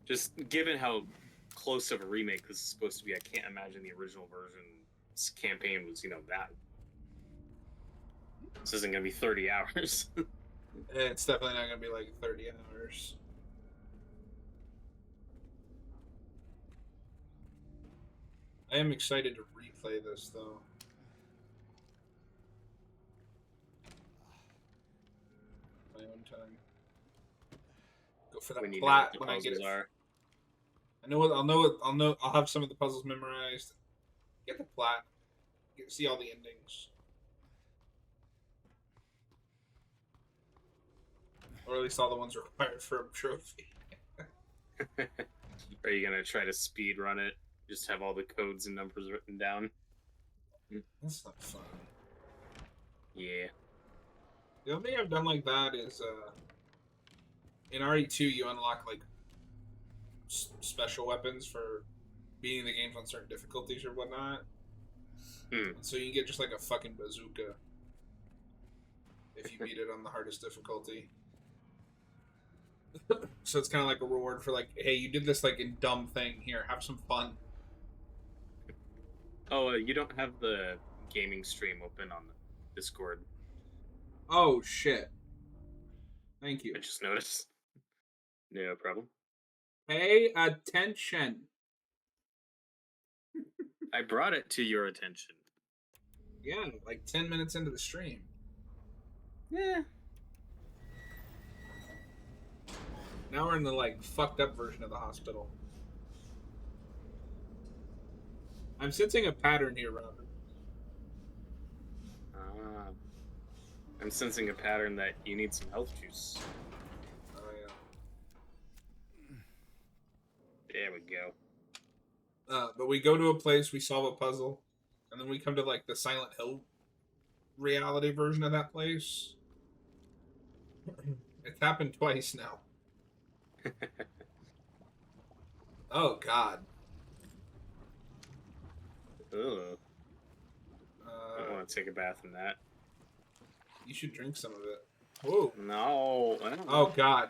Just given how close of a remake this is supposed to be, I can't imagine the original version's campaign was, that. This isn't going to be 30 hours. It's definitely not going to be like 30 hours. I am excited to replay this, though. My own time. Go for that when you plat know when what I the get it. puzzles are. I know what I'll know. I'll know. I'll have some of the puzzles memorized. Get the plat. See all the endings. Or at least all the ones required for a trophy. Are you going to try to speed run it? Just have all the codes and numbers written down? That's not fun. Yeah. The only thing I've done like that is in RE2 you unlock like special weapons for beating the games on certain difficulties or whatnot. So you get just like a fucking bazooka if you beat it on the hardest difficulty. So it's kind of like a reward for like, hey, you did this like in dumb thing. Here, have some fun. Oh, you don't have the gaming stream open on the Discord. Oh shit! Thank you. I just noticed. No problem. Pay attention. I brought it to your attention. Yeah, like 10 minutes into the stream. Yeah. Now we're in the like fucked up version of the hospital. I'm sensing a pattern here, Robert. I'm sensing a pattern that you need some health juice. Oh yeah. There we go. But we go to a place, we solve a puzzle, and then we come to like the Silent Hill reality version of that place. It's happened twice now. Oh God. Ugh. I don't want to take a bath in that. You should drink some of it. Whoa. No. Oh God.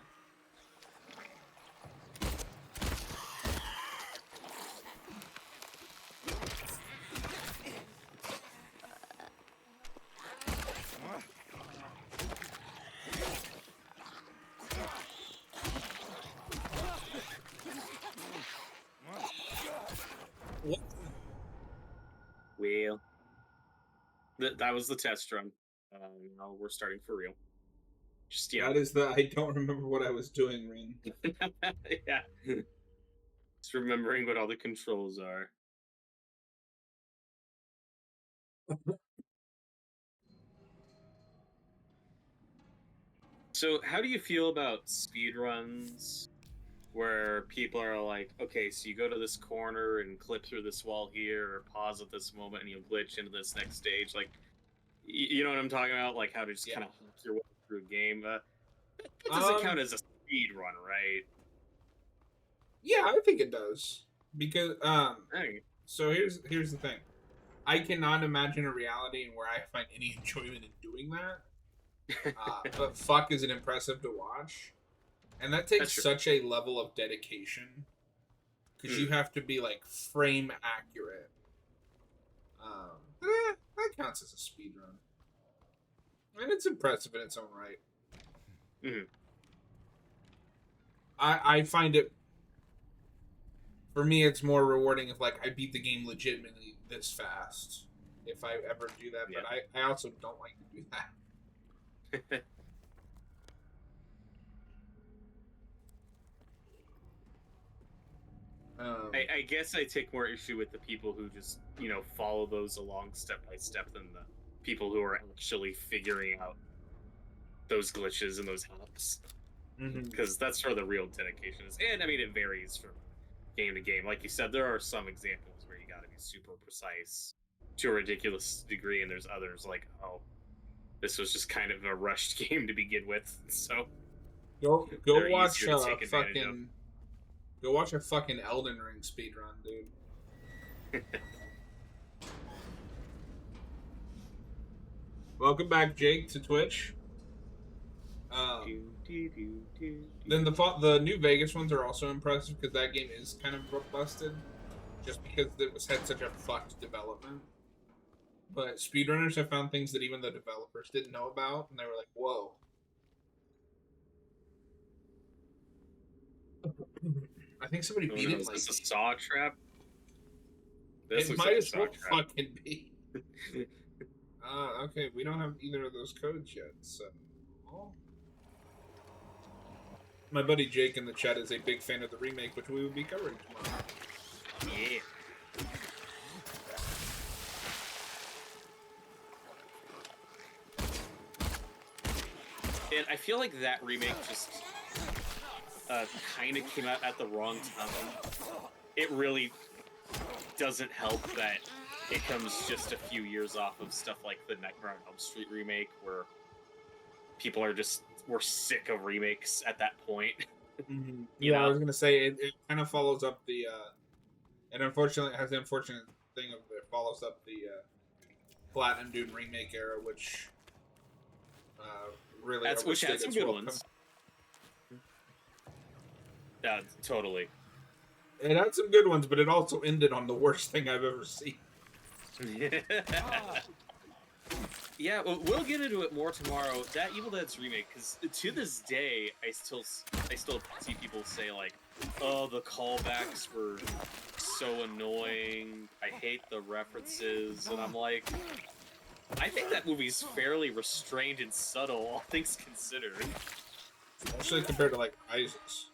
What? Well, that was the test run. Now we're starting for real. Just That is the. I don't remember what I was doing, Rin. Yeah. Just remembering what all the controls are. So, how do you feel about speedruns where people are like, okay, so you go to this corner and clip through this wall here, or pause at this moment and you glitch into this next stage? Like, you know what I'm talking about? Like, how to just kind of hack your way through a game. That doesn't count as a speed run, right? Yeah, I think it does. Because, so here's the thing. I cannot imagine a reality where I find any enjoyment in doing that. But fuck, is it impressive to watch? And that takes such a level of dedication. Because you have to be, like, frame accurate. That counts as a speed run. And it's impressive in its own right. I find it... For me, it's more rewarding if, like, I beat the game legitimately this fast. If I ever do that. But I also don't like to do that. I guess I take more issue with the people who just, follow those along step by step than the people who are actually figuring out those glitches and those hacks. Because that's where the real dedication is. And, I mean, it varies from game to game. Like you said, there are some examples where you gotta be super precise to a ridiculous degree, and there's others like, oh, this was just kind of a rushed game to begin with, so... Go watch fucking... Go watch a fucking Elden Ring speedrun, dude. Welcome back, Jake, to Twitch. Then the New Vegas ones are also impressive because that game is kind of busted, just because it had such a fucked development. But speedrunners have found things that even the developers didn't know about, and they were like, "Whoa." I think somebody beat it. Is Like, this a saw trap? This it looks might like a as saw well trap. fucking be. Okay, we don't have either of those codes yet, so. My buddy Jake in the chat is a big fan of the remake, which we will be covering tomorrow. Yeah. And I feel like that remake just kind of came out at the wrong time. It really doesn't help that it comes just a few years off of stuff like the Nightmare on Elm Street remake, where people were sick of remakes at that point. Mm-hmm. Yeah, I was gonna say it kind of follows up the, and unfortunately it has the unfortunate thing of it follows up the Platinum Dune remake era, which really which had some good ones. Totally. It had some good ones, but it also ended on the worst thing I've ever seen. Yeah, we'll get into it more tomorrow. That Evil Dead's remake, because to this day, I still see people say like, "Oh, the callbacks were so annoying. I hate the references," and I'm like, I think that movie's fairly restrained and subtle, all things considered. Especially compared to like Isaac's.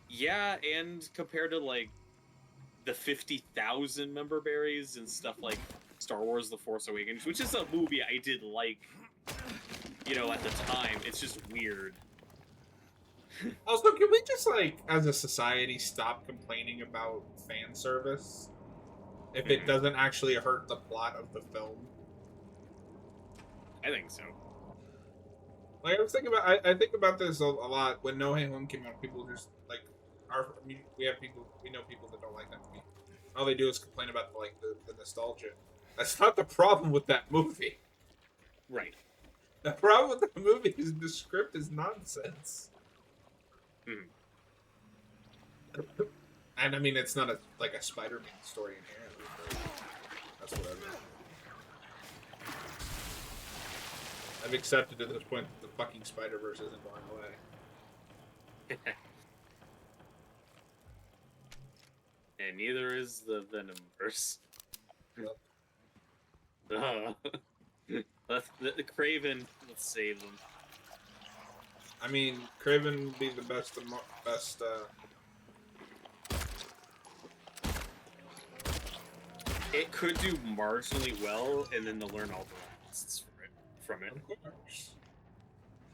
Yeah, and compared to like the 50,000 member berries and stuff like Star Wars: The Force Awakens, which is a movie I did like, at the time. It's just weird. Also, can we just, like, as a society, stop complaining about fan service if it doesn't actually hurt the plot of the film? I think so. Like, I think about this a lot. When No Way Home came out, people just, like, we know people that don't like that movie. All they do is complain about, like, the nostalgia. That's not the problem with that movie. Right. The problem with that movie is the script is nonsense. And I mean, it's not a Spider-Man story inherently, but that's what I mean. I've accepted at this point that the fucking Spider-Verse isn't going away. And neither is the Venomverse. Yep. The Craven, let's save them. I mean, Craven would be the best. It could do marginally well, and then they'll learn all the lessons from it. Of course.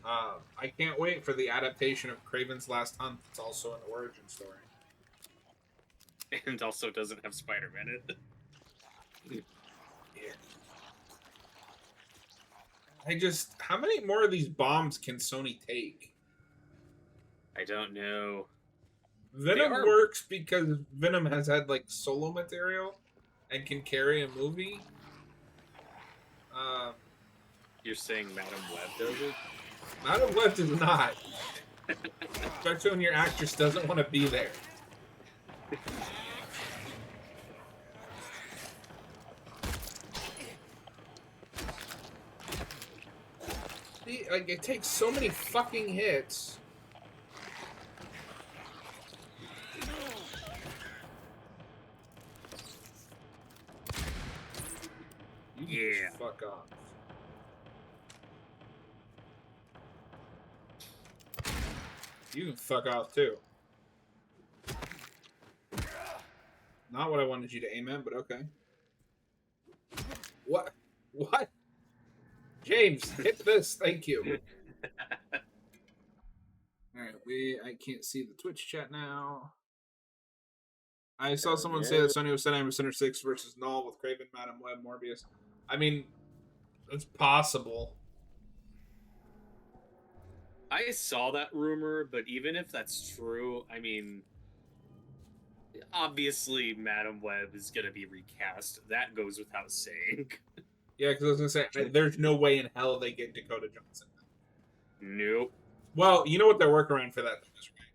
I can't wait for the adaptation of Craven's Last Hunt. It's also an origin story. And also doesn't have Spider-Man in it. Yeah. How many more of these bombs can Sony take? I don't know. Venom works because Venom has had, like, solo material and can carry a movie. You're saying Madam Web does it? Madam Web does not. Especially when your actress doesn't want to be there. See, like, it takes so many fucking hits. Yeah. Fuck off. You can fuck off too. Not what I wanted you to aim at, but okay. What? What? James, hit this. Thank you. Alright, I can't see the Twitch chat now. I saw someone say that Sony was setting up Center 6 versus Null with Craven, Madam Web, Morbius. I mean, it's possible. I saw that rumor, but even if that's true, I mean, obviously Madam Web is going to be recast. That goes without saying. Yeah, because I was gonna say there's no way in hell they get Dakota Johnson. Nope. Well, you know what their workaround for that is, right?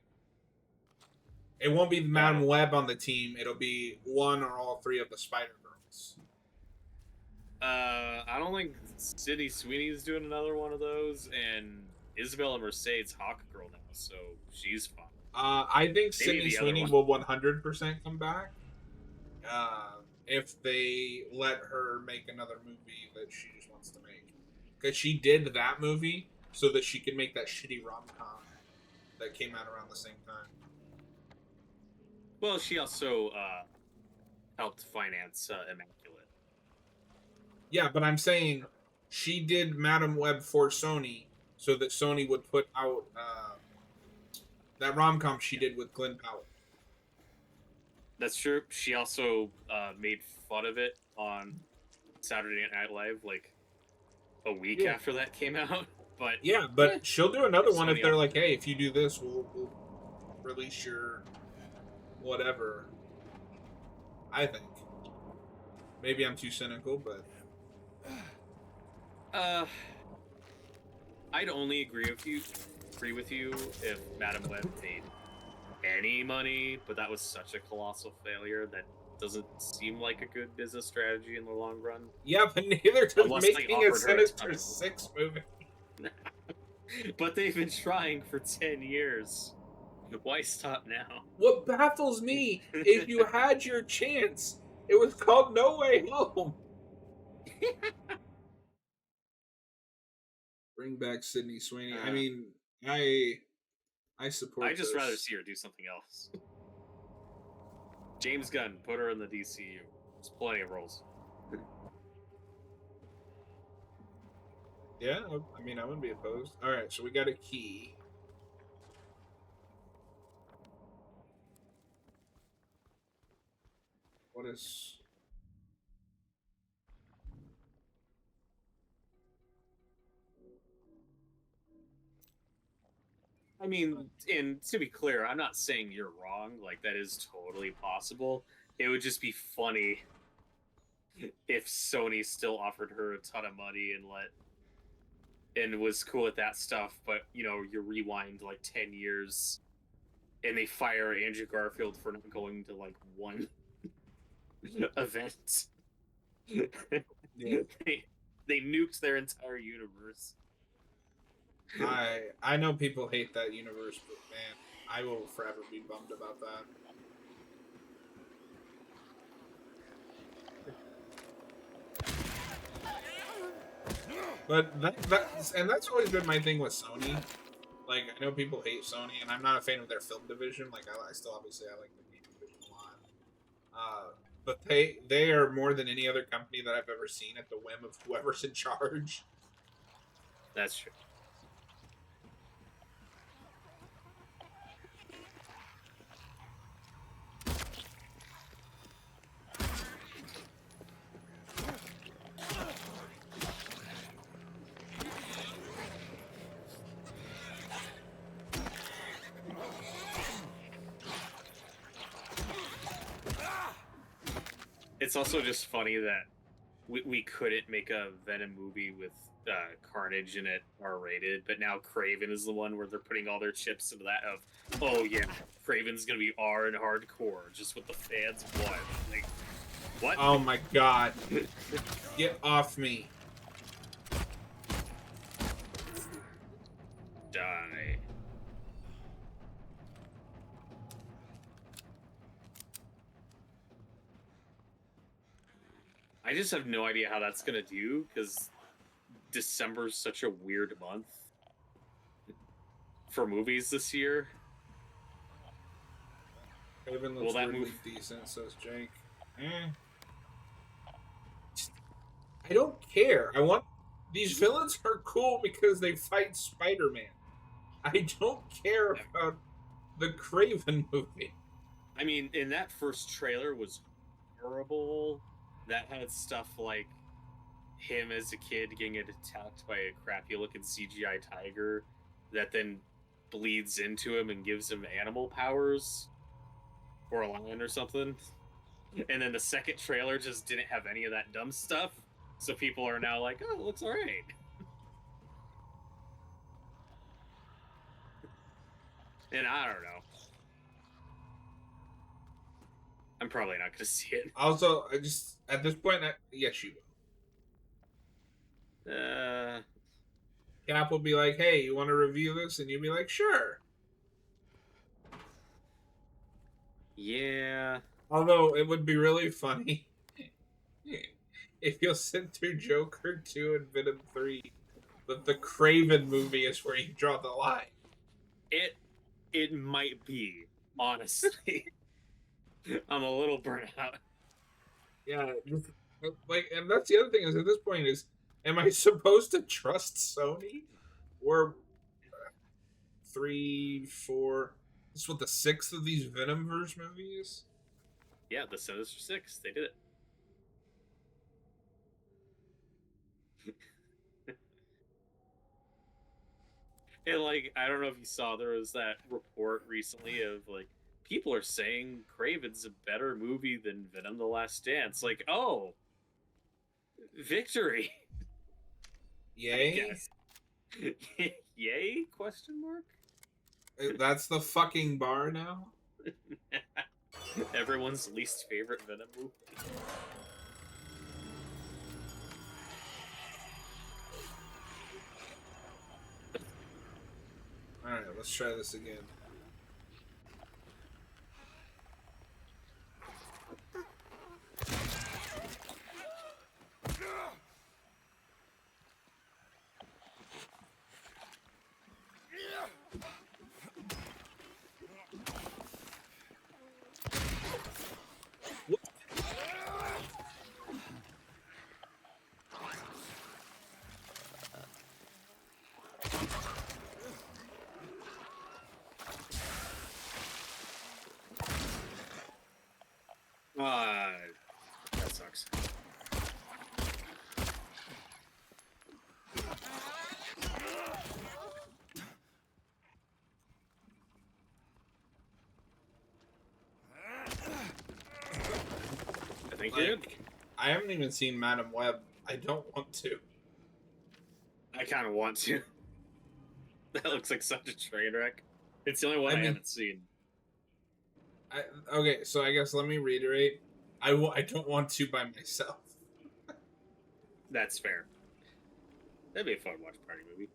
It won't be Madam Web on the team. It'll be one or all three of the Spider Girls. I don't think Sydney Sweeney's doing another one of those, and Isabella Merced's Hawk Girl now, so she's fine. I think Sydney Sweeney will 100% come back if they let her make another movie that she just wants to make. Because she did that movie so that she could make that shitty rom-com that came out around the same time. Well, she also helped finance Immaculate. Yeah, but I'm saying she did Madam Web for Sony so that Sony would put out that rom-com she did with Glenn Powell. That's true. She also made fun of it on Saturday Night Live like a week after that came out. But yeah, but she'll do another one if they're like, hey, if you do this, we'll release your whatever. I think. Maybe I'm too cynical, but I'd only agree with you if Madam Web made any money, but that was such a colossal failure that doesn't seem like a good business strategy in the long run. Yeah, but neither does making a Sinister Six movie. But they've been trying for 10 years. Why stop now? What baffles me is you had your chance. It was called No Way Home. Bring back Sydney Sweeney. I mean, I support. I'd just rather see her do something else. James Gunn, put her in the DCU. There's plenty of roles. Yeah, I mean, I wouldn't be opposed. All right, so we got a key. What is... I mean, and to be clear, I'm not saying you're wrong. Like, that is totally possible. It would just be funny if Sony still offered her a ton of money and was cool with that stuff, but, you know, you rewind, like, 10 years, and they fire Andrew Garfield for not going to, like, one event. Yeah. They nuked their entire universe. I know people hate that universe, but man, I will forever be bummed about that. But that's always been my thing with Sony. Like, I know people hate Sony, and I'm not a fan of their film division. Like, I still obviously I like the game division a lot. But they are more than any other company that I've ever seen at the whim of whoever's in charge. That's true. It's also just funny that we couldn't make a Venom movie with Carnage in it R-rated, but now Kraven is the one where they're putting all their chips into that of, oh yeah, Kraven's gonna be R and hardcore, just what the fans want. Like, what? Oh my god. Get off me. Die. I just have no idea how that's gonna do, because December's such a weird month for movies this year. Kraven looks really decent, says Jake. I don't care. These villains are cool because they fight Spider-Man. I don't care about the Kraven movie. I mean, and that first trailer was horrible. That had stuff like him as a kid getting attacked by a crappy looking CGI tiger that then bleeds into him and gives him animal powers, or a lion or something. And then the second trailer just didn't have any of that dumb stuff. So people are now like, oh, it looks alright. And I don't know. I'm probably not going to see it. Also, I just at this point, yes, you will. Cap will be like, "Hey, you want to review this?" And you'll be like, "Sure." Yeah. Although it would be really funny if you'll sit through Joker 2 and Venom 3, but the Craven movie is where you draw the line. It might be, honestly. I'm a little burnt out. Yeah, like, and that's the other thing is at this point is, am I supposed to trust Sony? Or 3, 4? This is what the 6th of these Venomverse movies? Yeah, the Sinister Six. They did it. And like, I don't know if you saw, there was that report recently of like people are saying Craven's a better movie than Venom: The Last Dance. Like, oh, victory! Yay? I guess. Yay? Question mark. That's the fucking bar now. Everyone's least favorite Venom movie. Alright, let's try this again. That sucks. I think I haven't even seen Madam Web. I don't want to. I kind of want to. That looks like such a train wreck. It's the only one I haven't seen. Okay, so I guess let me reiterate. I don't want to by myself. That's fair. That'd be a fun watch party movie.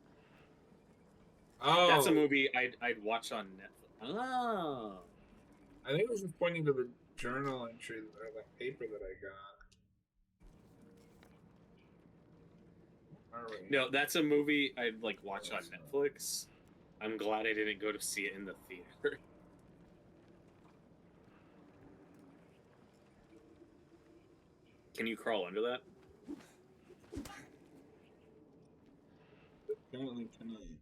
Oh, that's a movie I'd watch on Netflix. Oh, I think it was just pointing to the journal entry or that paper that I got. No, that's a movie I'd like watch on Netflix. I'm glad I didn't go to see it in the theater. Can you crawl under that? Apparently tonight.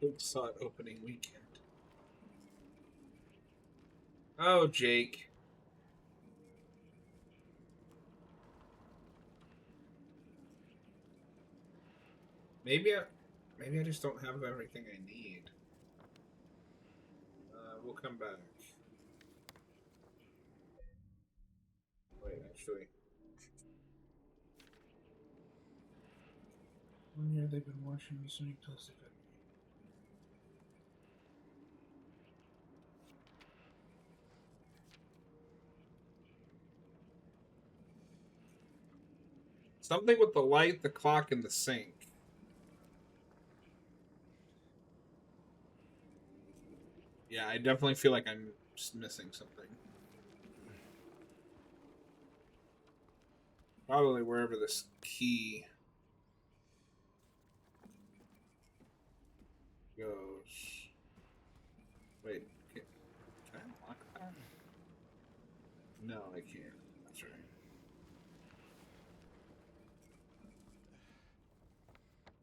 I saw it opening weekend. Oh, Jake. Maybe I just don't have everything I need. We'll come back. Wait, actually. One year they've been watching me, so you tell us if it. Something with the light, the clock, and the sink. Yeah, I definitely feel like I'm just missing something. Probably wherever this key goes. Wait, can I unlock that? No, I can't. That's right.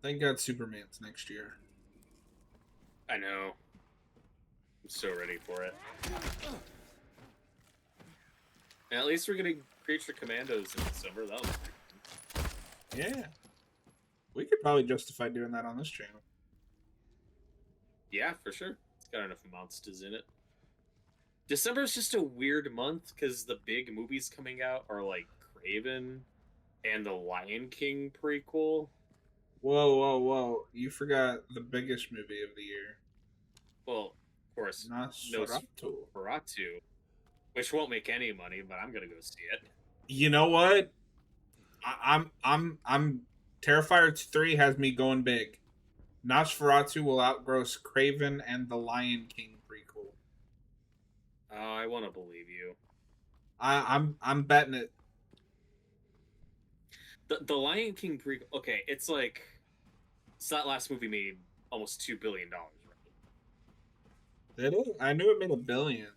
Thank God Superman's next year. I know. I'm so ready for it. And at least we're getting Creature Commandos in December. That was pretty fun. Yeah. We could probably justify doing that on this channel. Yeah, for sure. It's got enough monsters in it. December is just a weird month because the big movies coming out are like Craven and the Lion King prequel. Whoa. You forgot the biggest movie of the year. Well, of course, Nosferatu. Nosferatu, which won't make any money, but I'm gonna go see it. You know what? I'm Terrifier 3 has me going big. Nosferatu will outgrow Craven and the Lion King prequel. Oh, I want to believe you. I'm betting it. The Lion King prequel. Okay, it's like so that last movie made almost $2 billion, right? Did it? I knew it made $1 billion.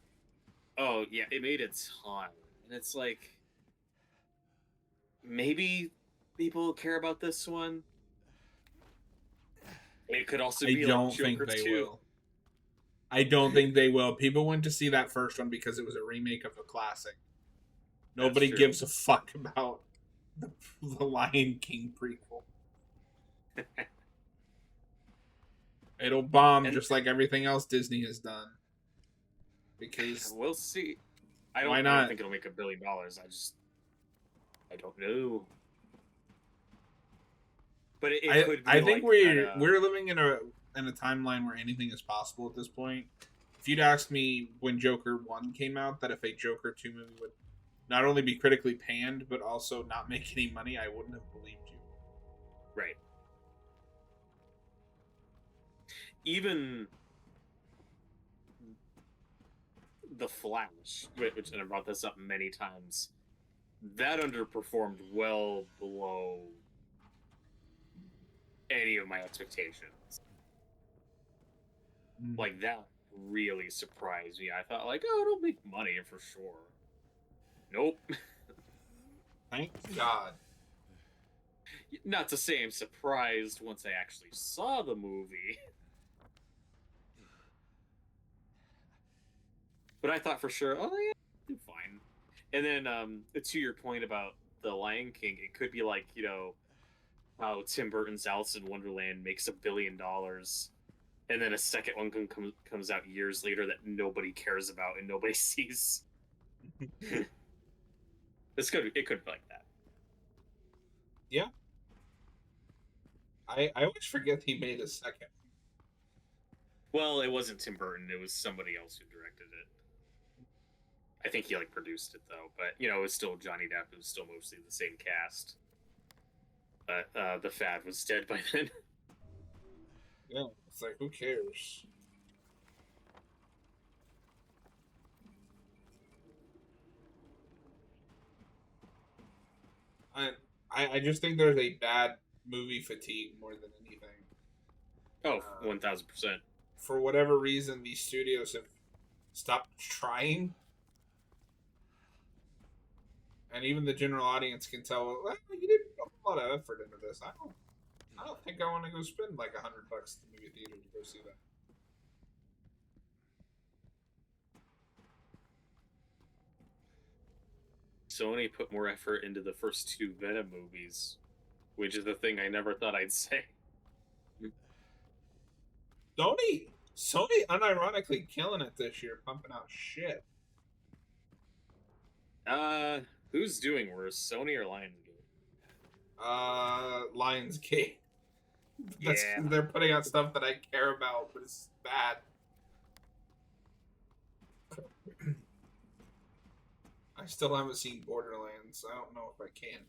Oh yeah, it made a ton, and it's like maybe people care about this one. It could also be like Joker 2. I don't think they will. People went to see that first one because it was a remake of a classic. Nobody gives a fuck about the Lion King prequel. It'll bomb just like everything else Disney has done. Because we'll see. I don't think it'll make $1 billion. I don't know. But it could be. I think we're living in a timeline where anything is possible at this point. If you'd asked me when Joker 1 came out that if a Joker 2 movie would not only be critically panned but also not make any money, I wouldn't have believed you. Right. Even The Flash, which and I brought this up many times, that underperformed well below any of my expectations. Like, that really surprised me. I thought, like, oh, it'll make money for sure. Nope. Thank God. Not to say I'm surprised once I actually saw the movie. But I thought for sure, oh yeah, do fine. And then to your point about the Lion King, it could be like, you know, how Tim Burton's Alice in Wonderland makes $1 billion, and then a second one comes out years later that nobody cares about and nobody sees. It could be like that. Yeah. I always forget he made a second. Well, it wasn't Tim Burton; it was somebody else who directed it. I think he like produced it though, but you know, it was still Johnny Depp. It was still mostly the same cast. But the fad was dead by then. Yeah, it's like, who cares? I just think there's a bad movie fatigue more than anything. Oh, 1000%. For whatever reason, these studios have stopped trying. And even the general audience can tell, well, you didn't put a lot of effort into this. I don't think I want to go spend like $100 at the movie theater to go see that. Sony put more effort into the first 2 Venom movies, which is the thing I never thought I'd say. Sony unironically killing it this year, pumping out shit. Who's doing worse, Sony or Lionsgate? Lionsgate. Yeah. They're putting out stuff that I care about, but it's bad. I still haven't seen Borderlands. I don't know if I can.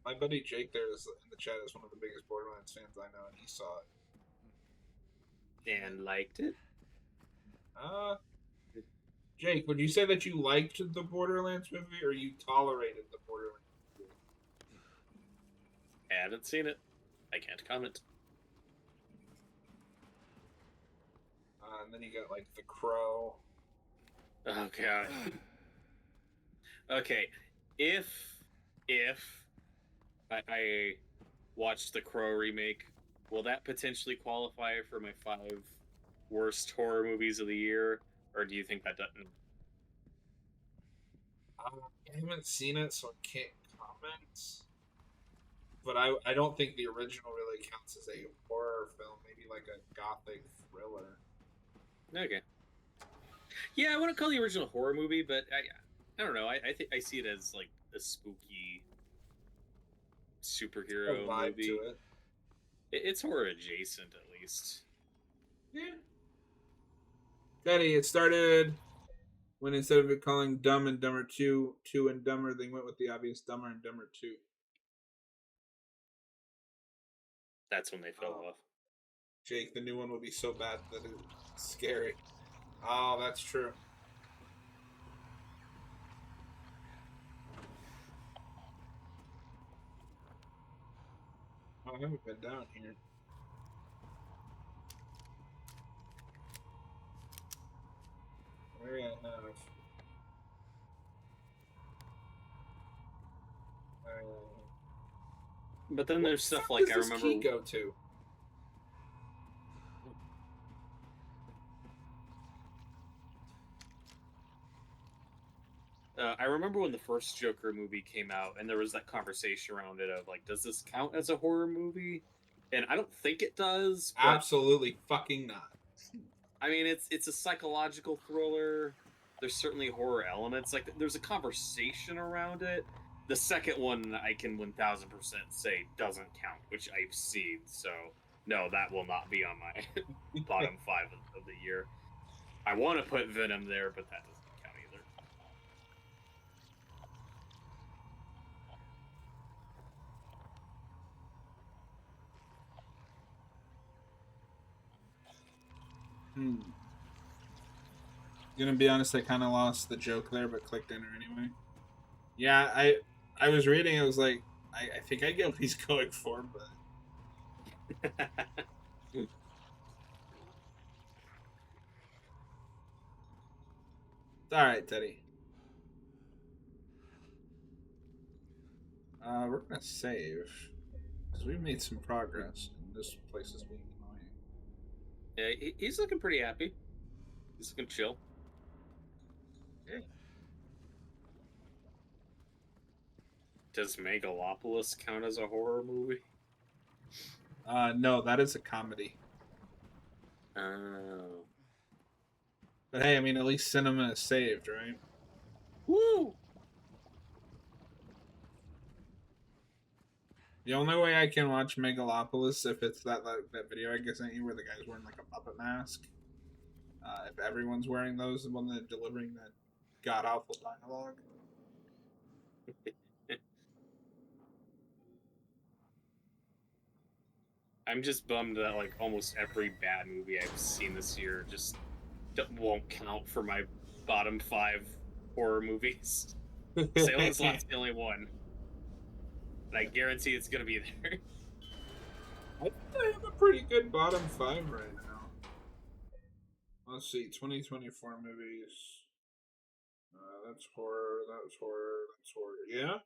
My buddy Jake there is in the chat is one of the biggest Borderlands fans I know, and he saw it. And liked it? Jake, would you say that you liked the Borderlands movie, or you tolerated the Borderlands movie? I haven't seen it. I can't comment. And then you got, like, The Crow. Oh, God. Okay, if I watched the Crow remake, will that potentially qualify for my 5 worst horror movies of the year, or do you think that doesn't? I haven't seen it, so I can't comment. but I don't think the original really counts as a horror film. Maybe like a gothic thriller. Okay. Yeah, I wouldn't call the original horror movie, but I don't know. I think I see it as like a spooky A superhero vibe to movie. it. It's horror adjacent, at least. Yeah. Daddy, it started when instead of it calling Dumb and Dumber 2, 2 and Dumber, they went with the obvious Dumber and Dumber 2. That's when they fell off. Jake, the new one will be so bad that it's scary. Oh, that's true. Oh, I haven't been down here. Maybe I have. But then there's stuff like I remember. Key go to? I remember when the first Joker movie came out, and there was that conversation around it of like, does this count as a horror movie? And I don't think it does. Absolutely fucking not. I mean, it's a psychological thriller. There's certainly horror elements. Like, there's a conversation around it. The second one, I can 1000% say doesn't count, which I've seen. So, no, that will not be on my bottom 5 of the year. I want to put Venom there, but that doesn't count either. Gonna be honest, I kind of lost the joke there, but clicked enter anyway. Yeah, I was reading. I was like, I think I get what he's going for, but all right, Teddy. We're gonna save because we've made some progress, and this place is being annoying. Yeah, he's looking pretty happy. He's looking chill. Yeah. Does Megalopolis count as a horror movie? No, that is a comedy. Oh. But hey, I mean, at least cinema is saved, right? Woo! The only way I can watch Megalopolis if it's that video I sent you where the guy's wearing like a puppet mask. If everyone's wearing those, the one that delivering that god awful dialogue. I'm just bummed that like almost every bad movie I've seen this year just won't count for my bottom 5 horror movies. Salem's Lot's the only one. And I guarantee it's gonna be there. I think I have a pretty good bottom 5 right now. Let's see, 2024 movies. That's horror, that's horror, that's horror. Yeah?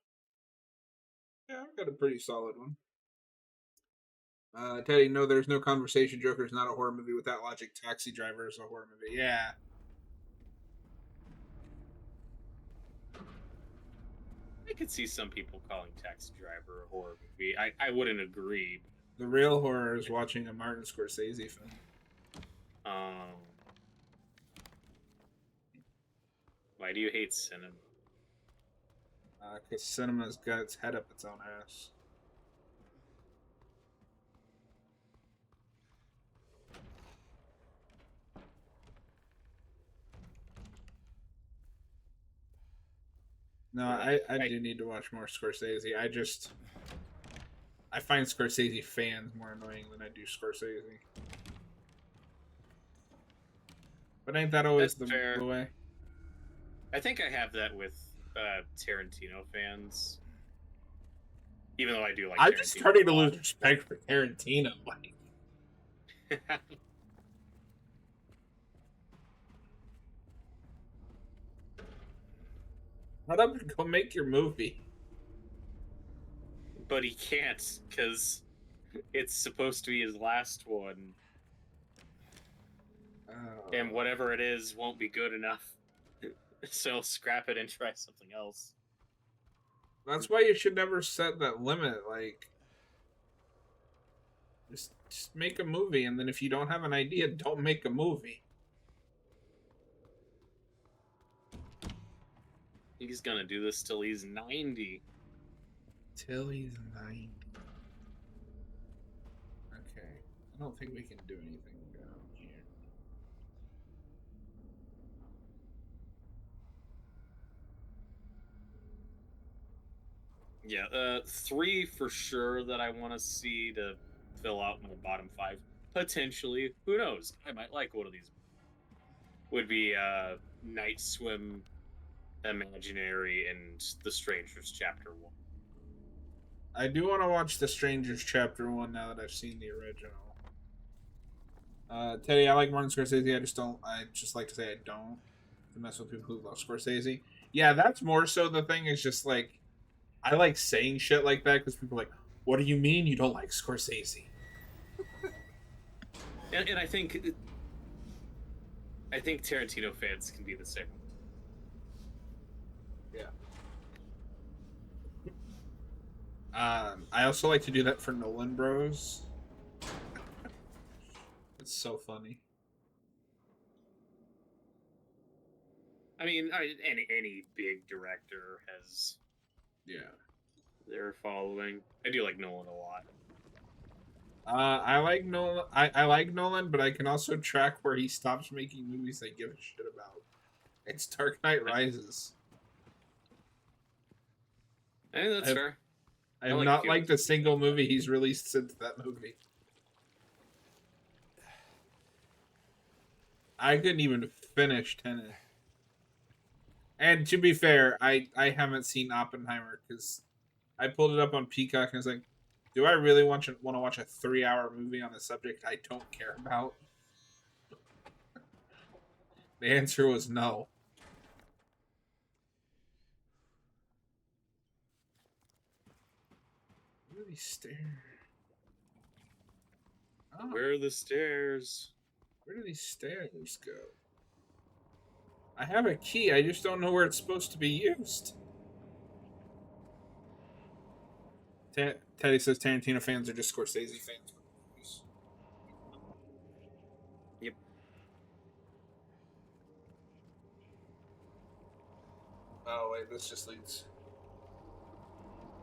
Yeah, I've got a pretty solid one. Teddy, no, there's no conversation. Joker's not a horror movie. With that logic, Taxi Driver is a horror movie. Yeah. I could see some people calling Taxi Driver a horror movie. I wouldn't agree. The real horror is watching a Martin Scorsese film. Why do you hate cinema? Because cinema's got its head up its own ass. No, I do need to watch more Scorsese. I find Scorsese fans more annoying than I do Scorsese. But ain't that always the way? I think I have that with Tarantino fans. Even though I do like I'm just starting to lose respect for Tarantino. Like, let him go make your movie. But he can't, because it's supposed to be his last one. Oh. And whatever it is won't be good enough. So scrap it and try something else. That's why you should never set that limit. Like, Just make a movie, and then if you don't have an idea, don't make a movie. He's gonna do this till he's 90. Till he's 90. Okay. I don't think we can do anything down here. Yeah, 3 for sure that I want to see to fill out my bottom 5. Potentially, who knows? I might like one of these. Would be Night Swim, Imaginary, and The Strangers Chapter 1. I do want to watch The Strangers Chapter 1 now that I've seen the original. Teddy, I like Martin Scorsese. I just like to say I don't to mess with people who love Scorsese. Yeah, that's more so the thing. Is just like I like saying shit like that because people are like, "What do you mean you don't like Scorsese?" And I think Tarantino fans can be the same. Yeah. I also like to do that for Nolan Bros. It's so funny. I mean, any big director has their following. I do like Nolan a lot. I like Nolan. I like Nolan, but I can also track where he stops making movies I give a shit about. It's Dark Knight Rises. I think that's fair. I have not liked a single movie he's released since that movie. I couldn't even finish Tenet. And to be fair, I haven't seen Oppenheimer because I pulled it up on Peacock and I was like, do I really want to watch a 3-hour movie on a subject I don't care about? The answer was no. Where are these stairs? Oh. Where are the stairs? Where do these stairs go? I have a key, I just don't know where it's supposed to be used. Teddy says Tarantino fans are just Scorsese fans. Yep. Oh wait, this just leads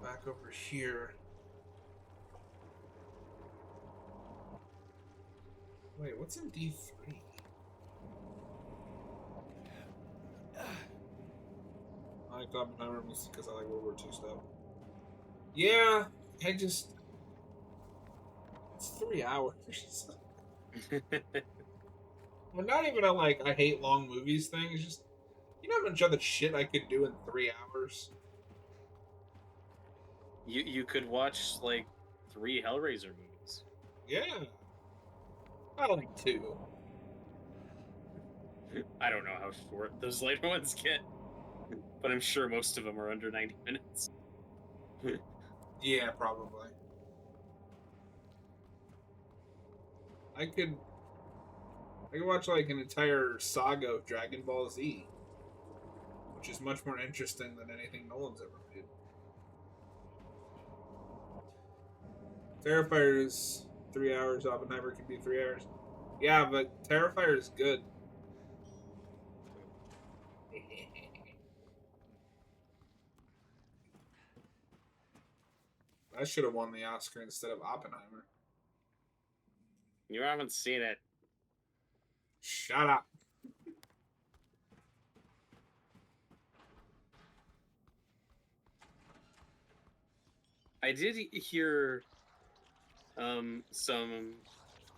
back over here. Wait, what's in D3? I like Oppenheimer because I like World War II stuff. Yeah, it's 3 hours. Well, not even a I hate long movies thing. It's just, you know how much other shit I could do in 3 hours? You could watch 3 Hellraiser movies. Yeah. I like 2. I don't know how short those later ones get, but I'm sure most of them are under 90 minutes. Yeah, probably. I could watch an entire saga of Dragon Ball Z, which is much more interesting than anything Nolan's ever made. Terrifier's 3 hours. Oppenheimer could be 3 hours. Yeah, but Terrifier is good. I should have won the Oscar instead of Oppenheimer. You haven't seen it. Shut up. I did hear some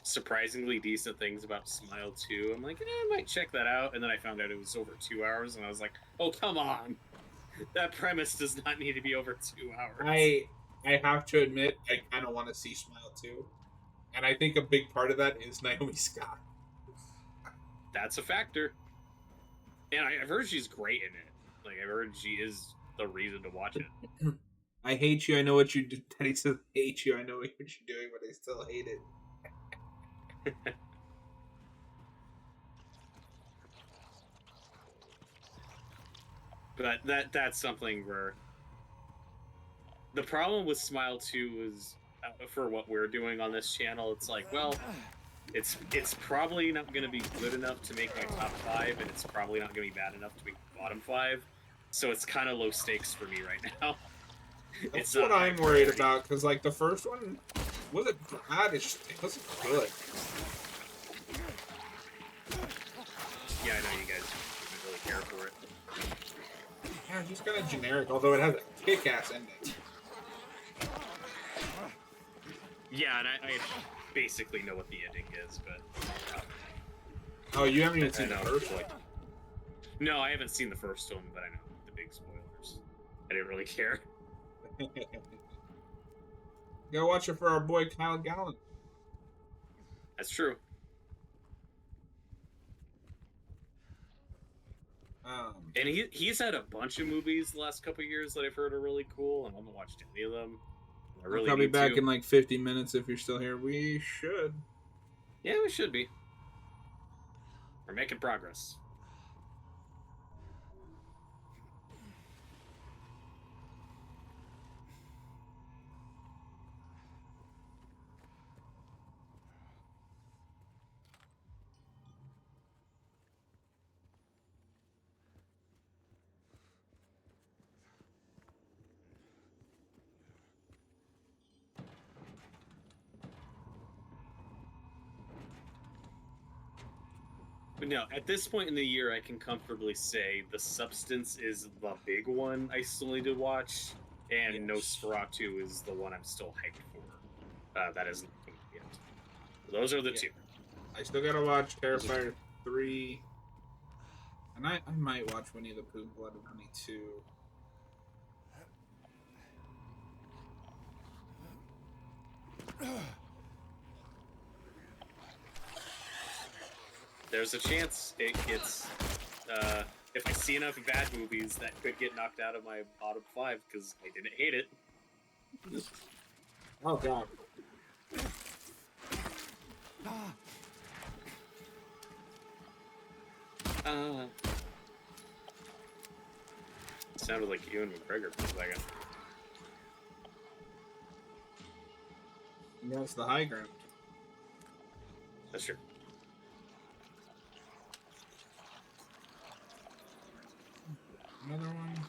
surprisingly decent things about Smile 2. I'm like, I might check that out. And then I found out it was over 2 hours, and I was like, oh, come on. That premise does not need to be over 2 hours. I have to admit, I kind of want to see Smile 2. And I think a big part of that is Naomi Scott. That's a factor. And I've heard she's great in it. I've heard she is the reason to watch it. I hate you, I know what you do. Teddy says, I hate you, I know what you're doing, but I still hate it. But that's something where the problem with Smile 2 was for what we're doing on this channel, it's like, well, it's probably not going to be good enough to make my top 5, and it's probably not going to be bad enough to make bottom 5. So it's kind of low stakes for me right now. That's what I'm worried about, because like the first one wasn't bad, it wasn't good. Yeah, I know you guys didn't really care for it. Yeah, it's just kind of generic, although it has a kick-ass ending. Yeah, and I basically know what the ending is, but... Oh, you haven't even seen the first one? No, I haven't seen the first one, but I know the big spoilers. I didn't really care. Go watch it for our boy Kyle Gallen. That's true. And he's had a bunch of movies the last couple of years that I've heard are really cool, and I haven't watched any of them. I really I'll be back to. in like 50 minutes if you're still here. We should. Yeah, we should be. We're making progress. But no, at this point in the year, I can comfortably say The Substance is the big one I still need to watch, and Nosferatu is the one I'm still hyped for. That isn't come yet. Those are the two. I still gotta watch Terrifier 3. And I might watch Winnie the Pooh Blood and Honey 2. There's a chance it gets, if I see enough bad movies, that could get knocked out of my bottom 5 because I didn't hate it. Oh god. Sounded like Ewan McGregor for a second. That's the high ground. That's true. Another one.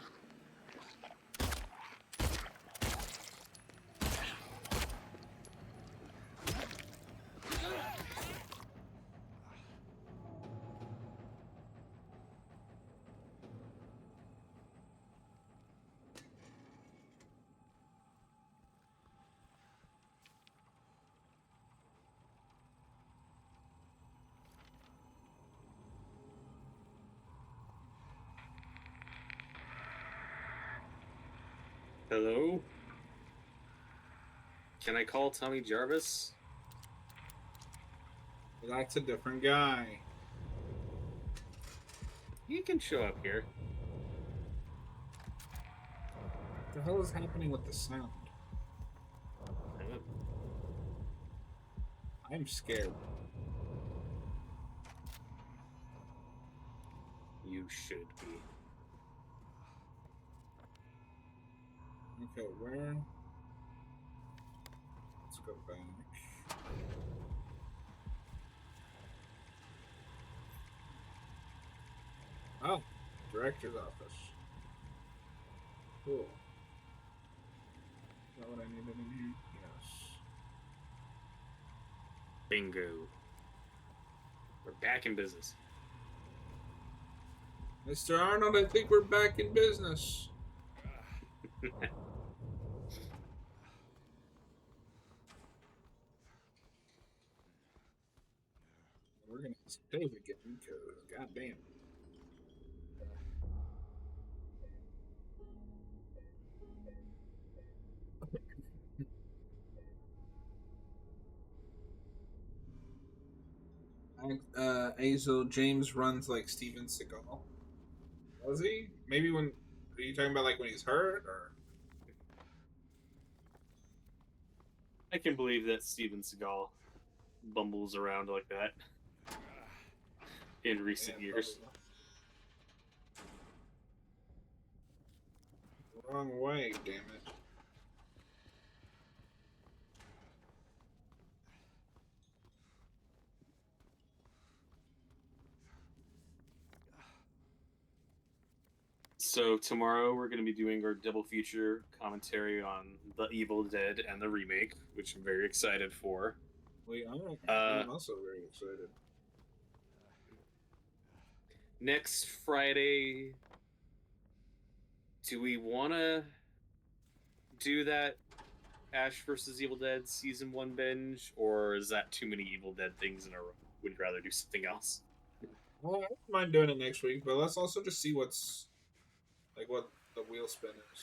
Hello? Can I call Tommy Jarvis? That's a different guy. He can show up here. What the hell is happening with the sound? I'm scared. You should be. Okay, where? Let's go back. Oh, director's office. Cool. Is that what I needed in here? Yes. Bingo. We're back in business. Mr. Arnold, I think we're back in business. We're gonna save again because goddamn. Azel James runs like Steven Seagal. Was he? Maybe when are you talking about like when he's hurt or? I can believe that Steven Seagal bumbles around like that in recent years. Wrong way, damn it. So tomorrow we're going to be doing our double feature commentary on The Evil Dead and the remake, which I'm very excited for. I'm also very excited. Next Friday, do we want to do that Ash versus Evil Dead season 1 binge, or is that too many Evil Dead things in a row? Would you rather do something else? Well, I don't mind doing it next week, but let's also just see what the wheel spin is.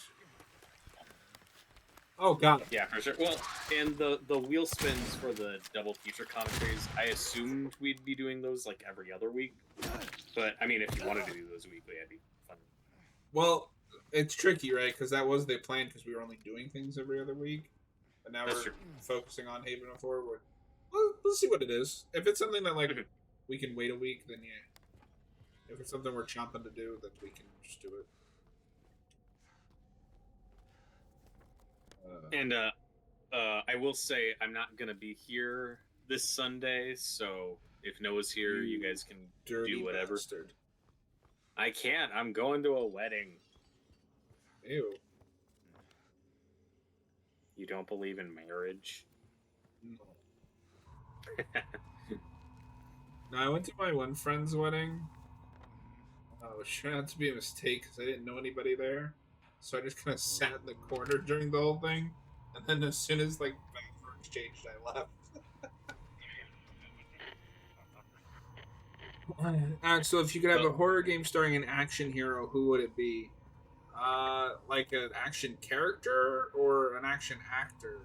Oh god. Yeah, for sure. Well, and the wheel spins for the double feature commentaries, I assumed we'd be doing those like every other week. But I mean, if you wanted to do those weekly, that'd be fun. Well, it's tricky, right? Because that was the plan, because we were only doing things every other week. But now we're focusing on Haven of Horror. We'll see what it is. If it's something that we can wait a week, then yeah. If it's something we're chomping to do, then we can just do it. And I will say I'm not gonna be here this Sunday, so if Noah's here, you guys can do whatever. Bastard. I can't. I'm going to a wedding. Ew. You don't believe in marriage? No. No, I went to my one friend's wedding. It was turned out to be a mistake because I didn't know anybody there. So I just kind of sat in the corner during the whole thing. And then as soon as bathrooms changed, I left. So if you could have a horror game starring an action hero, who would it be? Like an action character or an action actor?